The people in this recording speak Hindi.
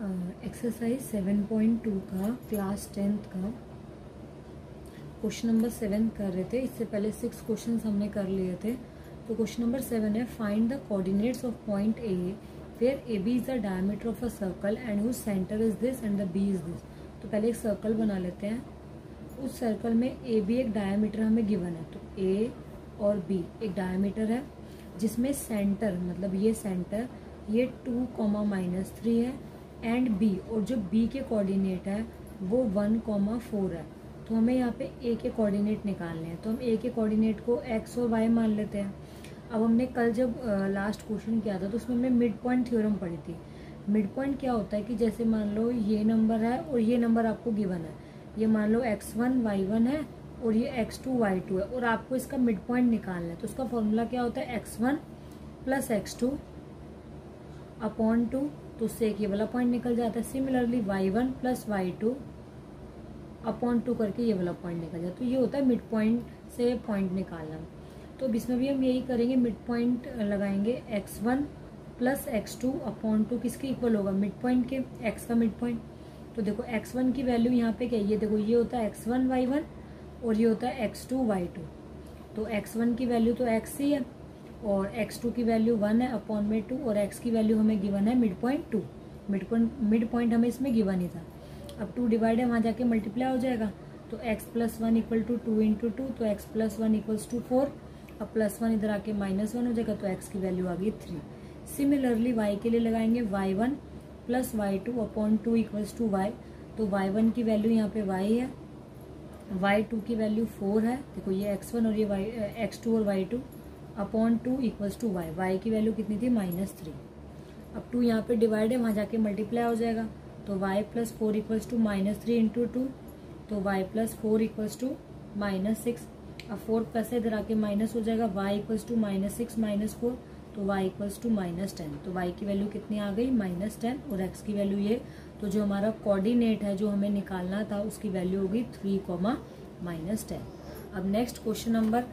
एक्सरसाइज 7.2 का क्लास 10th का क्वेश्चन नंबर 7 कर रहे थे। इससे पहले 6 क्वेश्चन हमने कर लिए थे। तो क्वेश्चन नंबर 7 है, find the coordinates of point A where A B is the diameter of a circle and whose centre is this and the B is this. तो पहले एक सर्कल बना लेते हैं। उस सर्कल में ए बी एक डायमीटर हमें गिवन है। तो ए और बी एक डायमीटर है जिसमें सेंटर मतलब ये सेंटर ये 2,-3 है एंड बी और जो बी के कोऑर्डिनेट है वो 1,4 है। तो हमें यहाँ पे ए के कोऑर्डिनेट निकालने हैं। तो हम ए के कोऑर्डिनेट को एक्स और वाई मान लेते हैं। अब हमने कल जब लास्ट क्वेश्चन किया था तो उसमें हमने मिड पॉइंट थ्योरम पढ़ी थी। मिड पॉइंट क्या होता है कि जैसे मान लो ये नंबर है और ये नंबर आपको गिवन है। ये मान लो x1 y1 है और ये x2 y2 है और आपको इसका मिड पॉइंट निकालना है। तो उसका फॉर्मूला क्या होता है, x1 प्लस x2 अपॉन 2। तो उससे एक ये वाला पॉइंट निकल जाता है। Similarly y1 plus y2 upon 2 करके ये वाला पॉइंट निकल जाता है। तो ये होता है मिड पॉइंट से पॉइंट निकालना। तो इसमें भी हम यही करेंगे, मिड पॉइंट लगाएंगे x1 प्लस x2 अपॉन 2 किसके इक्वल होगा, मिड पॉइंट के, x का मिड पॉइंट। तो देखो x1 की वैल्यू यहाँ पे क्या है, ये देखो ये होता है x1 y1 और ये होता है x2 y2। तो x1 की वैल्यू तो x ही है और x2 की वैल्यू 1 है अपॉन में 2 और x की वैल्यू हमें गिवन है मिड पॉइंट 2। मिड पॉइंट हमें इसमें गिवन ही था। अब 2 डिवाइड है, वहाँ जाके मल्टीप्लाई हो जाएगा। तो x plus 1 equal to 2 into 2, तो x प्लस 1 इक्वल्स टू 4। अब प्लस 1 इधर आके माइनस 1 हो जाएगा तो x की वैल्यू आ गई 3। सिमिलरली y के लिए लगाएंगे y1 plus y2 upon 2 equals to y। तो y1 की वैल्यू यहाँ पे y है, y2 की वैल्यू 4 है। देखो ये x1 और ये x2 और y2 upon 2 equals to y। y की वैल्यू कितनी थी, -3। अब 2 यहाँ पे डिवाइड है, वहाँ जाके मल्टीप्लाई हो जाएगा। तो y plus 4 equals to -3 into 2। तो y प्लस 4 इक्वल्स टू -6। अब 4 प्लस है, इधर आके माइनस हो जाएगा। y इक्वल्स टू -6 माइनस 4, तो y इक्वल्स टू -10। तो y की वैल्यू कितनी आ गई, -10 और x की वैल्यू ये। तो जो हमारा कोऑर्डिनेट है जो हमें निकालना था उसकी वैल्यू होगी 3, -10। अब नेक्स्ट क्वेश्चन नंबर